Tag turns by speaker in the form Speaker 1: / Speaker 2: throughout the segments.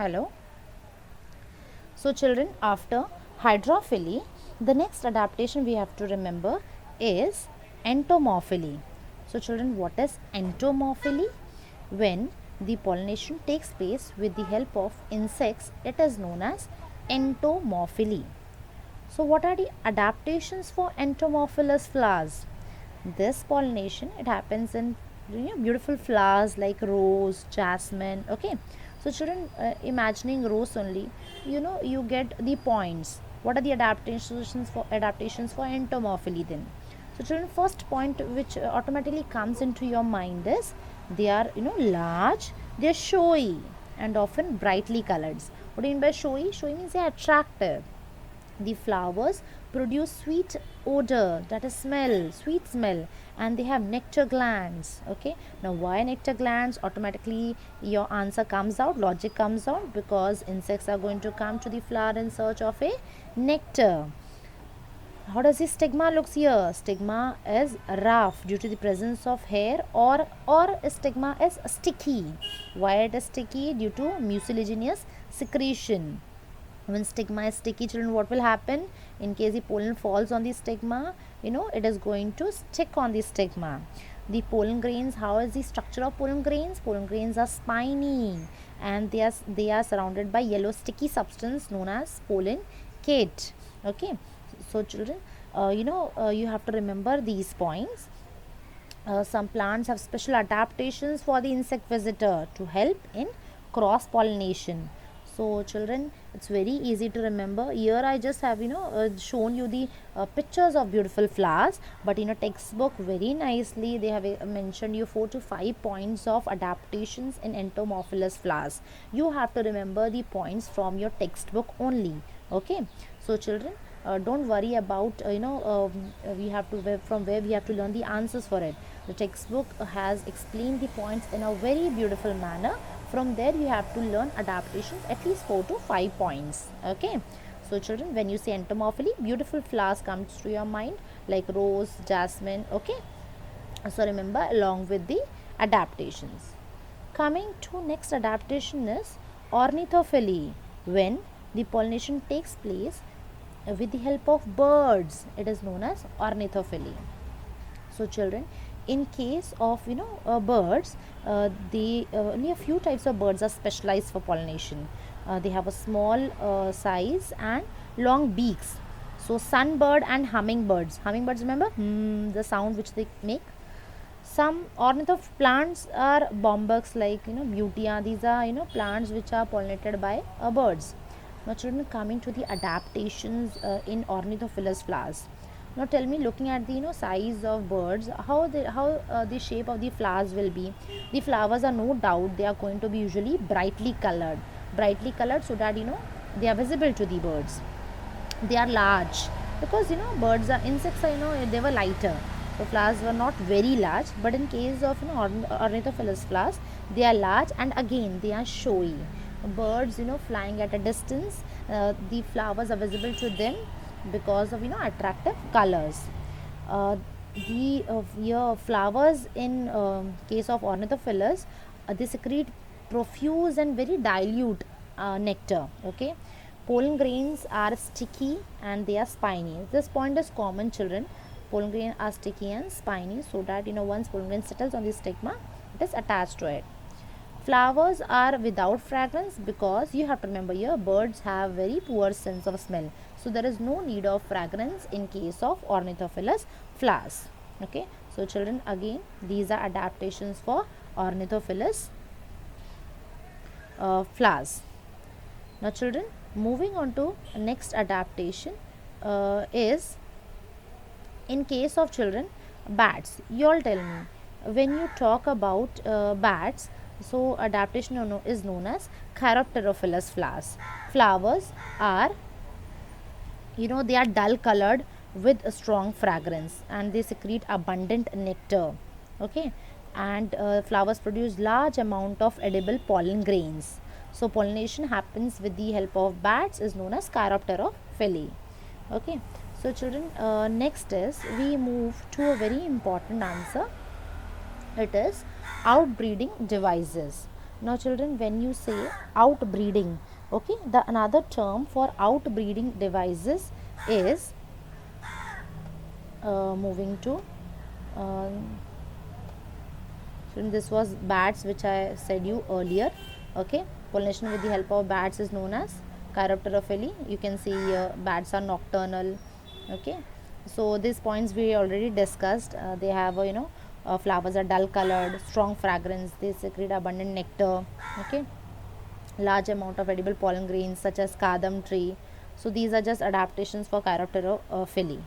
Speaker 1: Hello. So children, after hydrophily, the next adaptation we have to remember is entomophily. So children, what is entomophily? When the pollination takes place with the help of insects, it is known as entomophily. So what are the adaptations for entomophilous flowers? This pollination, it happens in beautiful flowers like rose, jasmine. Okay, so children, imagining rose only, you get the points. What are the adaptations for entomophily then? So children, first point which automatically comes into your mind is they are large, they are showy and often brightly colored. What do you mean by showy? Showy means they are attractive. The flowers produce sweet odor, that is smell, sweet smell, and they have nectar glands. Okay, now why nectar glands? Automatically your answer comes out, logic comes out, because insects are going to come to the flower in search of a nectar. How does the stigma looks here? Stigma is rough due to the presence of hair, or stigma is sticky. Why it is sticky? Due to mucilaginous secretion. When stigma is sticky, children, what will happen? In case the pollen falls on the stigma, it is going to stick on the stigma. The pollen grains, how is the structure of pollen grains? Pollen grains are spiny, and they are surrounded by yellow sticky substance known as pollen cate. Okay, so children, you have to remember these points. Some plants have special adaptations for the insect visitor to help in cross pollination. So children, it's very easy to remember. Here I just have shown you the pictures of beautiful flowers, but in a textbook very nicely they have mentioned you 4 to 5 points of adaptations in entomophilous flowers. You have to remember the points from your textbook only. Okay, so children, don't worry about we have to from where we have to learn the answers for it. The textbook has explained the points in a very beautiful manner. From there you have to learn adaptations at least 4 to 5 points. Okay, so children, when you say entomophily, beautiful flowers comes to your mind like rose, jasmine. Okay, so remember along with the adaptations. Coming to next adaptation is ornithophily. When the pollination takes place with the help of birds, it is known as ornithophily. So children, in case of birds, they only a few types of birds are specialized for pollination. They have a small size and long beaks. So sunbird and hummingbirds, remember the sound which they make. Some ornithoph plants are bombucks like butea. These are plants which are pollinated by birds. Now children, coming to the adaptations in ornithophilous flowers. Now tell me, looking at the size of birds, how the shape of the flowers will be. The flowers are no doubt they are going to be usually brightly colored, so that they are visible to the birds. They are large because birds are insects are they were lighter, so flowers were not very large. But in case of ornithophilous flowers, they are large, and again they are showy. Birds flying at a distance, the flowers are visible to them because of attractive colors. Your flowers in case of ornithophilus, they secrete profuse and very dilute nectar. Okay, pollen grains are sticky and they are spiny. This point is common, children. Pollen grains are sticky and spiny, so that once pollen grain settles on the stigma, it is attached to it. Flowers are without fragrance because you have to remember here birds have very poor sense of smell. So there is no need of fragrance in case of ornithophilous flowers. Okay, so children, again these are adaptations for ornithophilous flowers. Now children, moving on to next adaptation is in case of children bats. You all tell me, when you talk about bats, so adaptation is known as chiropterophilous flowers. Flowers are they are dull colored with a strong fragrance, and they secrete abundant nectar. Okay, and flowers produce large amount of edible pollen grains. So pollination happens with the help of bats, is known as chiropterophily. Okay, so children, next is we move to a very important answer. It is outbreeding devices. Now children, when you say outbreeding, okay, the another term for outbreeding devices is moving to this was bats, which I said you earlier. Okay, pollination with the help of bats is known as chiropterophily. You can see bats are nocturnal. Okay, so these points we already discussed. They have flowers are dull colored, strong fragrance, they secrete abundant nectar. Okay, large amount of edible pollen grains such as kadam tree. So these are just adaptations for chiropterophily.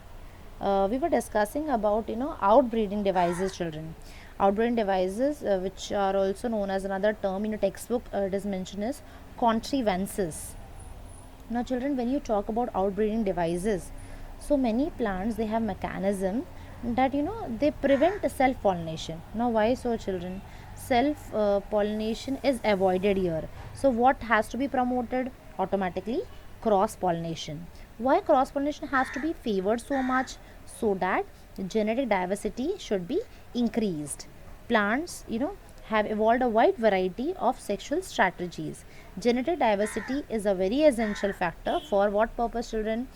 Speaker 1: We were discussing about outbreeding devices, children. Outbreeding devices, which are also known as another term in a textbook, it is mentioned as contrivances. Now children, when you talk about outbreeding devices, so many plants they have mechanism that they prevent self pollination. Now why so, children? Self pollination is avoided here. So what has to be promoted? Automatically cross pollination. Why cross pollination has to be favored so much? So that genetic diversity should be increased. Plants have evolved a wide variety of sexual strategies. Genetic diversity is a very essential factor for what purpose, children?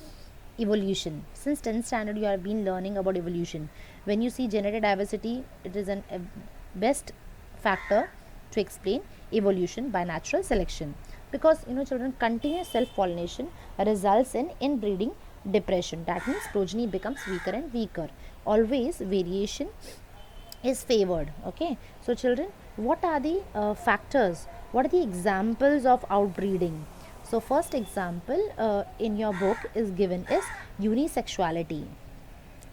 Speaker 1: Evolution. Since 10th standard you have been learning about evolution. When you see genetic diversity, it is a best factor to explain evolution by natural selection, because children, continuous self pollination results in inbreeding depression. That means progeny becomes weaker and weaker. Always variation is favored. Okay, so children, what are the factors, what are the examples of outbreeding? So first example in your book is given is unisexuality.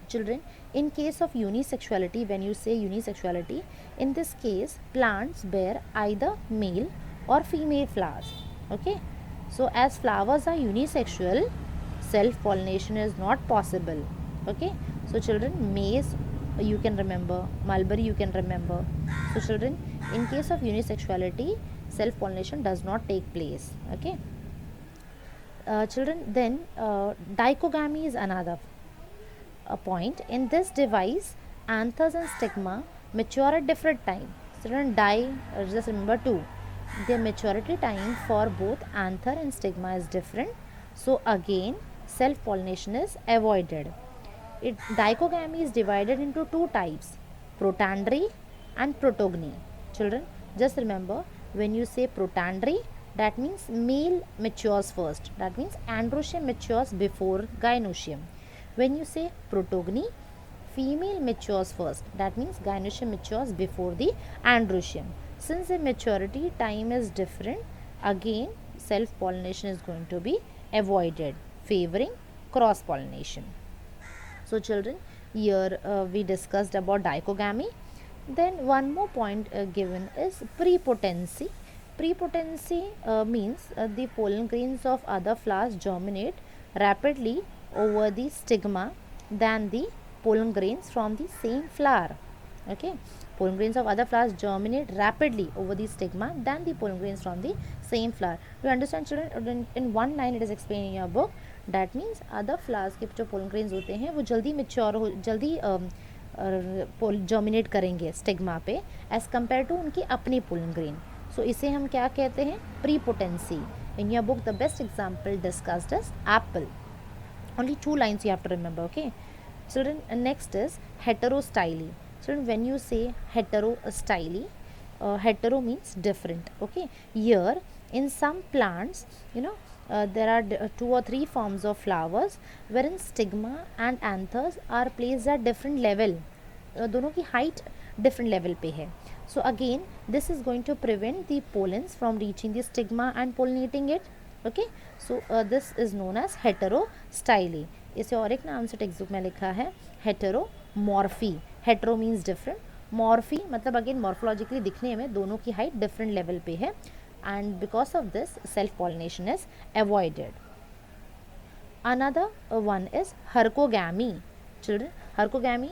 Speaker 1: Children, in case of unisexuality, when you say unisexuality, in this case plants bear either male or female flowers. Okay, so as flowers are unisexual, self pollination is not possible. Okay, so children, maize you can remember, mulberry you can remember. So children, in case of unisexuality, self pollination does not take place. Okay, children, then dichogamy is another a point. In this device, anthers and stigma mature at different time. Children, just remember too, the maturity time for both anther and stigma is different. So again, self pollination is avoided. Dichogamy is divided into two types, protandry and protogamy. Children, just remember, when you say protandry, that means male matures first. That means androecium matures before gynoecium. When you say protogamy, female matures first. That means gynoecium matures before the androecium. Since the maturity time is different, again self pollination is going to be avoided, favoring cross pollination. So children, here we discussed about dichogamy. Then one more point given is prepotency. Prepotency means the pollen grains of other flowers germinate rapidly over the stigma than the pollen grains from the same flower. Okay, pollen grains of other flowers germinate rapidly over the stigma than the pollen grains from the same flower. You understand, children? In one line it is explained in your book. That means other flowers के जो pollen grains होते हैं वो जल्दी mature हो, जल्दी germinate करेंगे stigma पे एज कम्पेयर टू उनकी अपनी पोलन ग्रेन. सो इसे हम क्या कहते हैं? Prepotency. In your book the best example discussed is Apple. Only two lines you have to remember. Okay, children, next is heterostyly. Children, when you say heterostyly, hetero means different. Okay, here in some plants there are 2 or 3 forms of flowers wherein stigma and anthers are placed at different level. दोनों की height different level पे है. So again this is going to prevent the pollens from reaching the stigma and pollinating it. Okay, so this is known as heterostyly. इसे और एक नाम से text book में लिखा है heteromorphy. Hetero means different, morphy मतलब अगेन मॉर्फोलॉजिकली दिखने में दोनों की हाइट डिफरेंट लेवल पे है, and because of this self pollination is avoided. Another one is hercogamy. Children, hercogamy,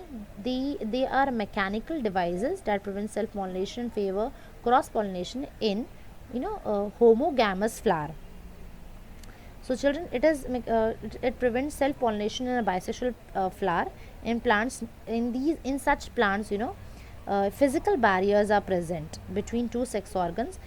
Speaker 1: they are mechanical devices that prevent self pollination, favor cross pollination in homogamous flower. So children, it prevents self pollination in a bisexual flower. In plants, in such plants physical barriers are present between two sex organs